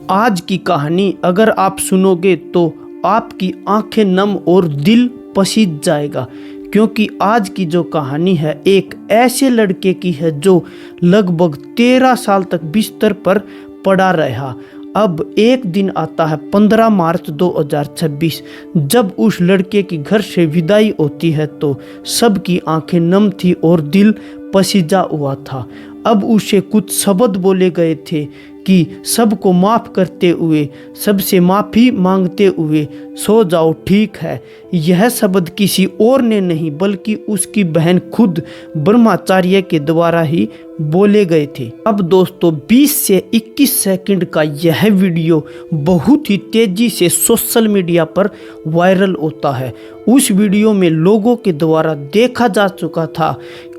आज की कहानी अगर आप सुनोगे तो आपकी आंखें नम और दिल पसीज जाएगा, क्योंकि आज की जो कहानी है एक ऐसे लड़के की है जो लगभग 13 साल तक बिस्तर पर पड़ा रहा। अब एक दिन आता है 15 मार्च 2026, जब उस लड़के की घर से विदाई होती है तो सबकी आंखें नम थी और दिल पसीजा हुआ था। अब उसे कुछ शब्द बोले गए थे कि सबको माफ़ करते हुए, सबसे माफ़ी मांगते हुए सो जाओ, ठीक है। यह शब्द किसी और ने नहीं बल्कि उसकी बहन खुद ब्रह्माचार्य के द्वारा ही बोले गए थे। अब दोस्तों 20 से 21 सेकंड का यह वीडियो बहुत ही तेजी से सोशल मीडिया पर वायरल होता है। उस वीडियो में लोगों के द्वारा देखा जा चुका था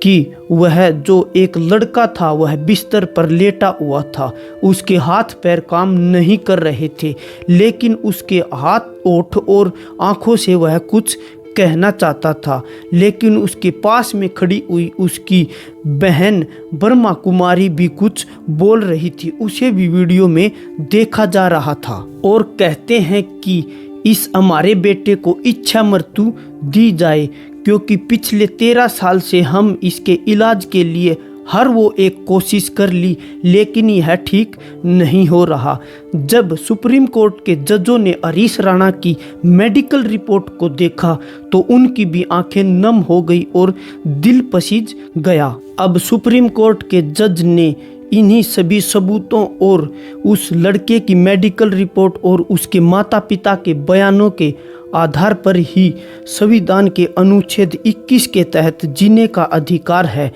कि वह जो एक लड़का था वह बिस्तर पर लेटा हुआ था। उसके हाथ पैर काम नहीं कर रहे थे, लेकिन उसके हाथ, ओठ और आंखों से वह कुछ कहना चाहता था। लेकिन उसके पास में खड़ी हुई उसकी बहन ब्रह्मा कुमारी भी कुछ बोल रही थी, उसे भी वीडियो में देखा जा रहा था। और कहते हैं कि इस हमारे बेटे को इच्छा मृत्यु दी जाए, क्योंकि पिछले 13 साल से हम इसके इलाज के लिए हर वो एक कोशिश कर ली, लेकिन यह ठीक नहीं हो रहा। जब सुप्रीम कोर्ट के जजों ने हरीश राणा की मेडिकल रिपोर्ट को देखा तो उनकी भी आंखें नम हो गई और दिल पसीज गया। अब सुप्रीम कोर्ट के जज ने इन्हीं सभी सबूतों और उस लड़के की मेडिकल रिपोर्ट और उसके माता पिता के बयानों के आधार पर ही संविधान के अनुच्छेद 21 के तहत जीने का अधिकार है,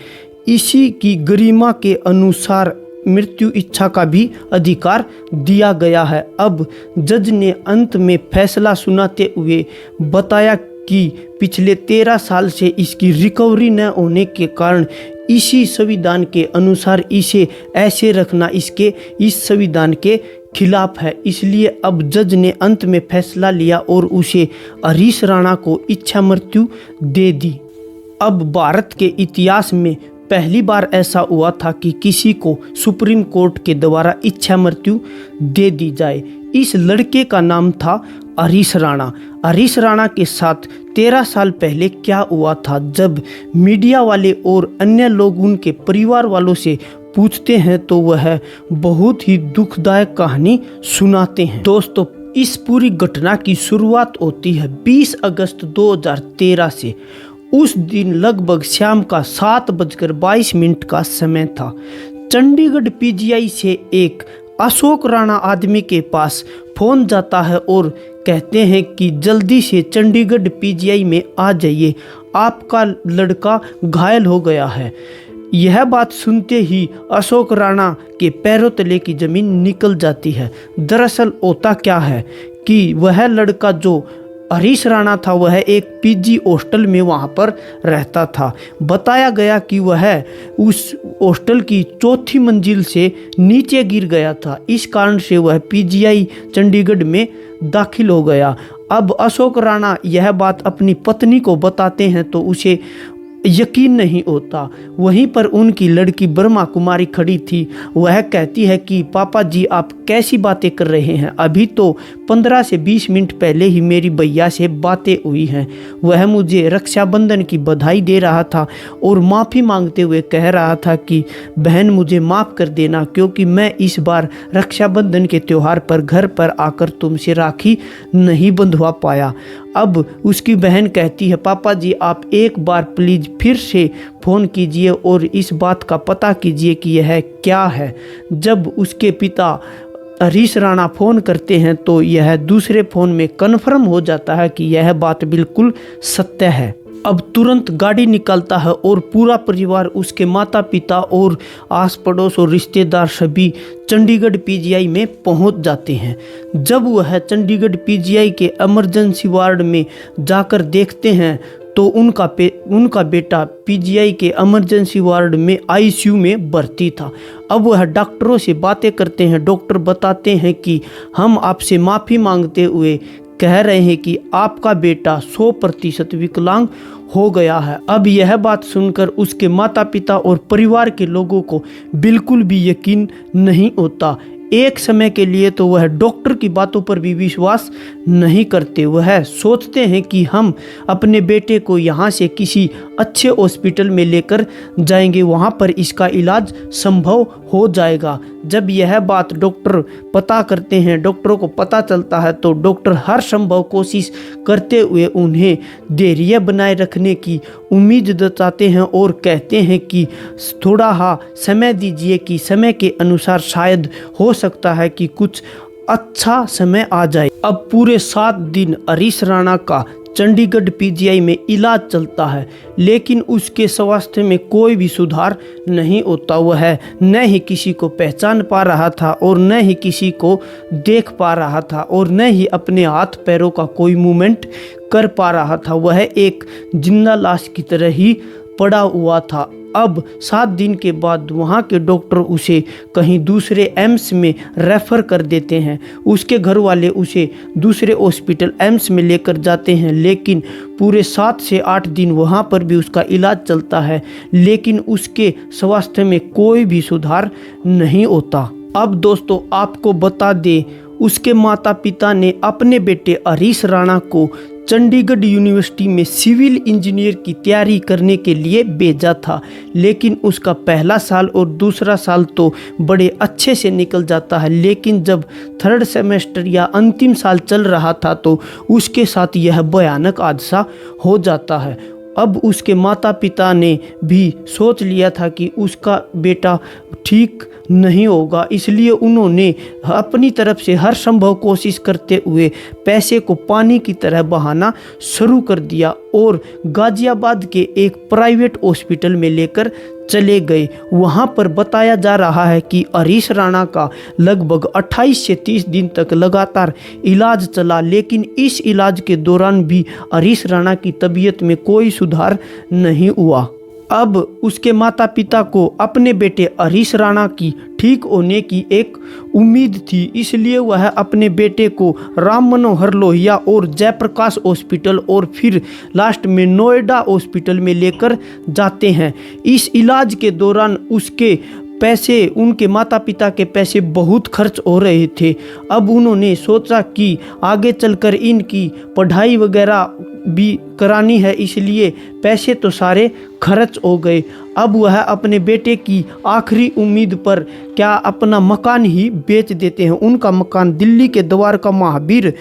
इसी की गरिमा के अनुसार मृत्यु इच्छा का भी अधिकार दिया गया है। अब जज ने अंत में फैसला सुनाते हुए बताया कि पिछले 13 साल से इसकी रिकवरी न होने के कारण इसी संविधान के अनुसार इसे ऐसे रखना इस संविधान के खिलाफ है। इसलिए अब जज ने अंत में फैसला लिया और उसे हरीश राणा को इच्छा मृत्यु दे दी। अब भारत के इतिहास में पहली बार ऐसा हुआ था कि किसी को सुप्रीम कोर्ट के द्वारा इच्छा मृत्यु दे दी जाए। इस लड़के का नाम था हरीश राणा। हरीश राणा के साथ 13 साल पहले क्या हुआ था, जब मीडिया वाले और अन्य लोग उनके परिवार वालों से पूछते हैं तो वह बहुत ही दुखदायक कहानी सुनाते हैं। दोस्तों इस पूरी घटना की शुरुआत होती है 20 अगस्त 2013 से। उस दिन लगभग शाम का 7:22 का समय था। चंडीगढ़ पीजीआई से एक अशोक राणा आदमी के पास फोन जाता है और कहते हैं कि जल्दी से चंडीगढ़ पीजीआई में आ जाइए, आपका लड़का घायल हो गया है। यह बात सुनते ही अशोक राणा के पैरों तले की जमीन निकल जाती है। दरअसल होता क्या है कि वह लड़का जो हरीश राणा था वह एक पीजी हॉस्टल में वहाँ पर रहता था। बताया गया कि वह उस हॉस्टल की 4थी मंजिल से नीचे गिर गया था, इस कारण से वह पीजीआई चंडीगढ़ में दाखिल हो गया। अब अशोक राणा यह बात अपनी पत्नी को बताते हैं तो उसे यकीन नहीं होता। वहीं पर उनकी लड़की ब्रह्मा कुमारी खड़ी थी। वह कहती है कि पापा जी आप कैसी बातें कर रहे हैं, अभी तो 15 से 20 मिनट पहले ही मेरी भैया से बातें हुई हैं। वह मुझे रक्षाबंधन की बधाई दे रहा था और माफ़ी मांगते हुए कह रहा था कि बहन मुझे माफ़ कर देना, क्योंकि मैं इस बार रक्षाबंधन के त्यौहार पर घर पर आकर तुमसे राखी नहीं बंधवा पाया। अब उसकी बहन कहती है पापा जी आप एक बार प्लीज़ फिर से फ़ोन कीजिए और इस बात का पता कीजिए कि यह क्या है। जब उसके पिता हरीश राणा फ़ोन करते हैं तो यह दूसरे फ़ोन में कन्फर्म हो जाता है कि यह बात बिल्कुल सत्य है। अब तुरंत गाड़ी निकलता है और पूरा परिवार, उसके माता पिता और आस पड़ोस और रिश्तेदार सभी चंडीगढ़ पीजीआई में पहुंच जाते हैं। जब वह चंडीगढ़ पीजीआई के इमरजेंसी वार्ड में जाकर देखते हैं तो उनका बेटा पीजीआई के इमरजेंसी वार्ड में आईसीयू में भर्ती था। अब वह डॉक्टरों से बातें करते हैं। डॉक्टर बताते हैं कि हम आपसे माफ़ी मांगते हुए कह रहे हैं कि आपका बेटा 100% विकलांग हो गया है। अब यह बात सुनकर उसके माता पिता और परिवार के लोगों को बिल्कुल भी यकीन नहीं होता। एक समय के लिए तो वह डॉक्टर की बातों पर भी विश्वास नहीं करते। वह सोचते हैं कि हम अपने बेटे को यहाँ से किसी अच्छे हॉस्पिटल में लेकर जाएंगे, वहाँ पर इसका इलाज संभव हो जाएगा। जब यह बात डॉक्टर पता करते हैं, डॉक्टरों को पता चलता है, तो डॉक्टर हर संभव कोशिश करते हुए उन्हें धैर्य बनाए रखने की उम्मीद जताते हैं और कहते हैं कि थोड़ा समय दीजिए, कि समय के अनुसार शायद हो सकता है कि कुछ अच्छा समय आ जाए। अब पूरे 7 दिन हरीश राणा का चंडीगढ़ पीजीआई में इलाज चलता है, लेकिन उसके स्वास्थ्य में कोई भी सुधार नहीं होता। वह न ही किसी को पहचान पा रहा था और न ही किसी को देख पा रहा था और न ही अपने हाथ पैरों का कोई मूवमेंट कर पा रहा था। वह एक जिंदा लाश की तरह ही पड़ा हुआ था। अब 7 दिन के बाद वहाँ के डॉक्टर उसे कहीं दूसरे एम्स में रेफ़र कर देते हैं। उसके घर वाले उसे दूसरे हॉस्पिटल एम्स में लेकर जाते हैं, लेकिन पूरे 7 से 8 दिन वहाँ पर भी उसका इलाज चलता है, लेकिन उसके स्वास्थ्य में कोई भी सुधार नहीं होता। अब दोस्तों आपको बता दें, उसके माता पिता ने अपने बेटे हरीश राणा को चंडीगढ़ यूनिवर्सिटी में सिविल इंजीनियर की तैयारी करने के लिए भेजा था, लेकिन उसका पहला साल और दूसरा साल तो बड़े अच्छे से निकल जाता है, लेकिन जब 3rd सेमेस्टर या अंतिम साल चल रहा था तो उसके साथ यह भयानक हादसा हो जाता है। अब उसके माता पिता ने भी सोच लिया था कि उसका बेटा ठीक नहीं होगा, इसलिए उन्होंने अपनी तरफ से हर संभव कोशिश करते हुए पैसे को पानी की तरह बहाना शुरू कर दिया और गाजियाबाद के एक प्राइवेट हॉस्पिटल में लेकर चले गए। वहाँ पर बताया जा रहा है कि हरीश राणा का लगभग 28 से 30 दिन तक लगातार इलाज चला, लेकिन इस इलाज के दौरान भी हरीश राणा की तबीयत में कोई सुधार नहीं हुआ। अब उसके माता पिता को अपने बेटे हरीश राणा की ठीक होने की एक उम्मीद थी, इसलिए वह अपने बेटे को राम मनोहर लोहिया और जयप्रकाश हॉस्पिटल और फिर लास्ट में नोएडा हॉस्पिटल में लेकर जाते हैं। इस इलाज के दौरान उसके पैसे, उनके माता पिता के पैसे बहुत खर्च हो रहे थे। अब उन्होंने सोचा कि आगे चलकर इनकी पढ़ाई वगैरह भी करानी है, इसलिए पैसे तो सारे खर्च हो गए। अब वह अपने बेटे की आखिरी उम्मीद पर क्या अपना मकान ही बेच देते हैं। उनका मकान दिल्ली के द्वारका महावीर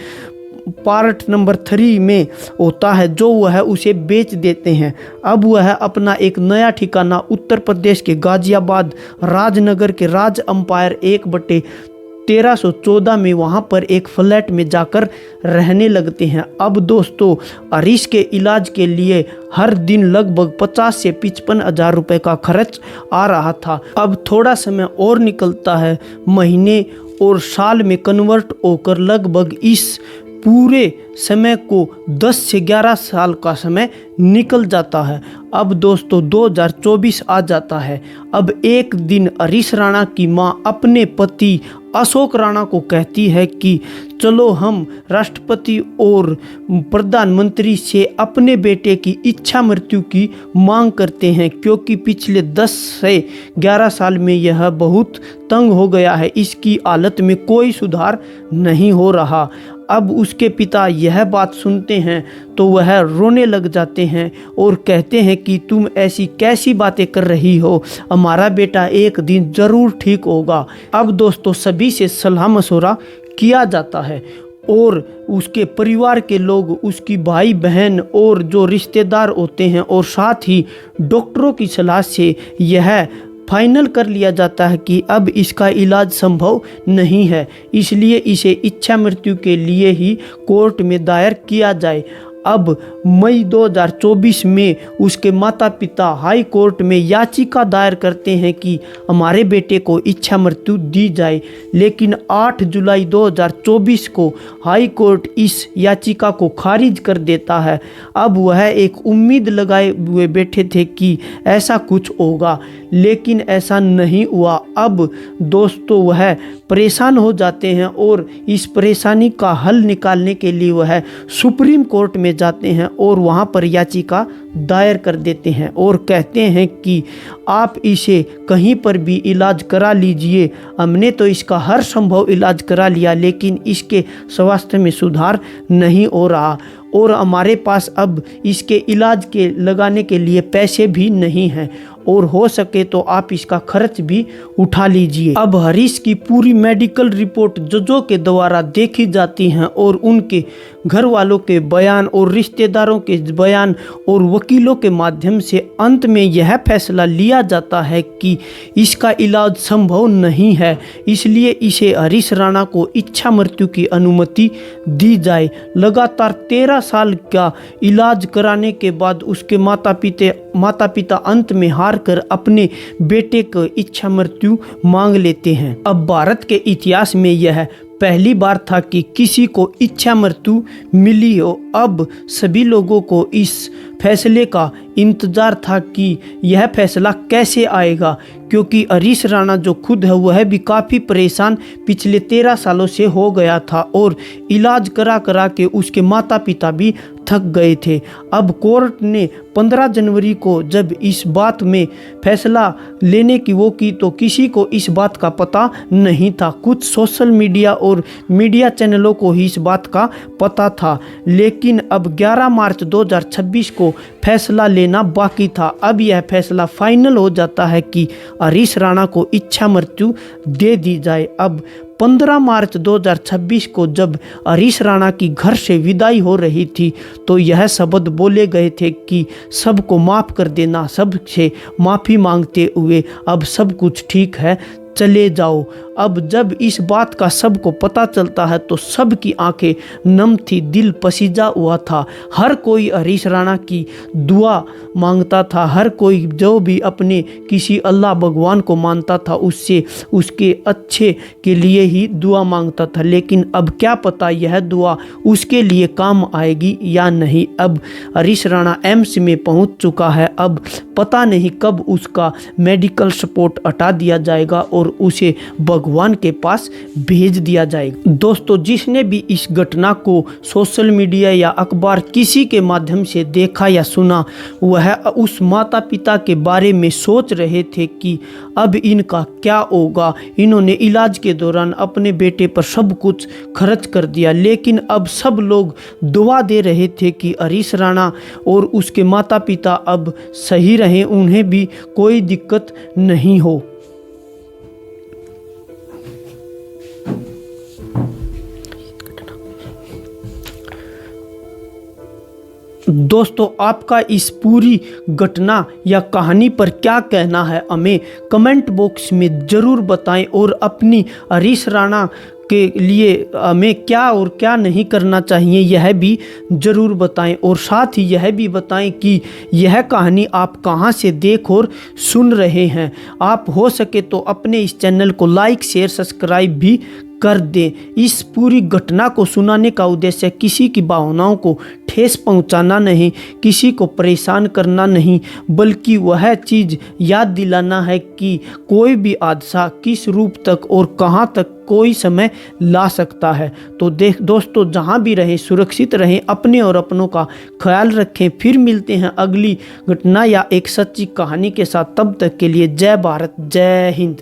पार्ट नंबर 3 में होता है, जो वह उसे बेच देते हैं। अब वह अपना एक नया ठिकाना उत्तर प्रदेश के गाजियाबाद राजनगर के राज अंपायर 1/1314 में वहाँ पर एक फ्लैट में जाकर रहने लगते हैं। अब दोस्तों हरीश के इलाज के लिए हर दिन लगभग 50 से 55 हज़ार रुपये का खर्च आ रहा था। अब थोड़ा समय और निकलता है, महीने और साल में कन्वर्ट होकर लगभग इस पूरे समय को 10 से 11 साल का समय निकल जाता है। अब दोस्तों 2024 आ जाता है। अब एक दिन हरीश राणा की मां अपने पति अशोक राणा को कहती है कि चलो हम राष्ट्रपति और प्रधानमंत्री से अपने बेटे की इच्छा मृत्यु की मांग करते हैं, क्योंकि पिछले 10 से 11 साल में यह बहुत तंग हो गया है, इसकी हालत में कोई सुधार नहीं हो रहा। अब उसके पिता यह बात सुनते हैं तो वह रोने लग जाते हैं और कहते हैं कि तुम ऐसी कैसी बातें कर रही हो, हमारा बेटा एक दिन ज़रूर ठीक होगा। अब दोस्तों सभी से सलाह मशवरा किया जाता है और उसके परिवार के लोग, उसकी भाई बहन और जो रिश्तेदार होते हैं और साथ ही डॉक्टरों की सलाह से यह फाइनल कर लिया जाता है कि अब इसका इलाज संभव नहीं है, इसलिए इसे इच्छा मृत्यु के लिए ही कोर्ट में दायर किया जाए। अब मई 2024 में उसके माता पिता हाई कोर्ट में याचिका दायर करते हैं कि हमारे बेटे को इच्छा मृत्यु दी जाए, लेकिन 8 जुलाई 2024 को हाई कोर्ट इस याचिका को खारिज कर देता है। अब वह एक उम्मीद लगाए हुए बैठे थे कि ऐसा कुछ होगा, लेकिन ऐसा नहीं हुआ। अब दोस्तों वह परेशान हो जाते हैं और इस परेशानी का हल निकालने के लिए वह सुप्रीम कोर्ट में में जाते हैं और वहाँ पर याचिका दायर कर देते हैं और कहते हैं कि आप इसे कहीं पर भी इलाज करा लीजिए, हमने तो इसका हर संभव इलाज करा लिया लेकिन इसके स्वास्थ्य में सुधार नहीं हो रहा और हमारे पास अब इसके इलाज के लगाने के लिए पैसे भी नहीं हैं और हो सके तो आप इसका खर्च भी उठा लीजिए। अब हरीश की पूरी मेडिकल रिपोर्ट जजों के द्वारा देखी जाती हैं और उनके घर वालों के बयान और रिश्तेदारों के बयान और वकीलों के माध्यम से अंत में यह फैसला लिया जाता है कि इसका इलाज संभव नहीं है, इसलिए इसे हरीश राणा को इच्छा मृत्यु की अनुमति दी जाए। लगातार 13 साल का इलाज कराने के बाद उसके माता पिता अंत में हार कर अपने बेटे को इच्छा मृत्यु मांग लेते हैं। अब भारत के इतिहास में यह पहली बार था कि किसी को इच्छा मृत्यु मिली हो। अब सभी लोगों को इस फैसले का इंतज़ार था कि यह फैसला कैसे आएगा, क्योंकि हरीश राणा जो खुद है वह भी काफ़ी परेशान पिछले 13 सालों से हो गया था और इलाज करा करा के उसके माता पिता भी थक गए थे। अब कोर्ट ने 15 जनवरी को जब इस बात में फैसला लेने की वो की तो किसी को इस बात का पता नहीं था। कुछ सोशल मीडिया और मीडिया चैनलों को ही इस बात का पता था, लेकिन अब 11 मार्च 2026 को फैसला लेना बाकी था। अब यह फैसला फाइनल हो जाता है कि हरीश राणा को इच्छा मृत्यु दे दी जाए। अब 15 मार्च 2026 को जब हरीश राणा की घर से विदाई हो रही थी तो यह शब्द बोले गए थे कि सबको माफ़ कर देना, सबसे माफ़ी मांगते हुए अब सब कुछ ठीक है, चले जाओ। अब जब इस बात का सबको पता चलता है तो सबकी आंखें नम थी, दिल पसीजा हुआ था। हर कोई हरीश राणा की दुआ मांगता था, हर कोई जो भी अपने किसी अल्लाह भगवान को मानता था उससे उसके अच्छे के लिए ही दुआ मांगता था। लेकिन अब क्या पता यह दुआ उसके लिए काम आएगी या नहीं। अब हरीश राणा एम्स में पहुंच चुका है, अब पता नहीं कब उसका मेडिकल सपोर्ट हटा दिया जाएगा और उसे भगवान के पास भेज दिया जाएगा। दोस्तों, जिसने भी इस घटना को सोशल मीडिया या अखबार किसी के माध्यम से देखा या सुना, वह उस माता पिता के बारे में सोच रहे थे कि अब इनका क्या होगा। इन्होंने इलाज के दौरान अपने बेटे पर सब कुछ खर्च कर दिया, लेकिन अब सब लोग दुआ दे रहे थे कि हरीश राणा और उसके माता पिता अब सही रहें, उन्हें भी कोई दिक्कत नहीं हो। दोस्तों, आपका इस पूरी घटना या कहानी पर क्या कहना है हमें कमेंट बॉक्स में ज़रूर बताएं और अपनी हरीश राणा के लिए हमें क्या और क्या नहीं करना चाहिए यह भी ज़रूर बताएं और साथ ही यह भी बताएं कि यह कहानी आप कहां से देख और सुन रहे हैं। आप हो सके तो अपने इस चैनल को लाइक शेयर सब्सक्राइब भी कर दें। इस पूरी घटना को सुनाने का उद्देश्य किसी की भावनाओं को ठेस पहुंचाना नहीं, किसी को परेशान करना नहीं, बल्कि वह चीज़ याद दिलाना है कि कोई भी हादसा किस रूप तक और कहां तक कोई समय ला सकता है। तो दोस्तों, जहां भी रहें सुरक्षित रहें, अपने और अपनों का ख्याल रखें। फिर मिलते हैं अगली घटना या एक सच्ची कहानी के साथ। तब तक के लिए जय भारत, जय हिंद।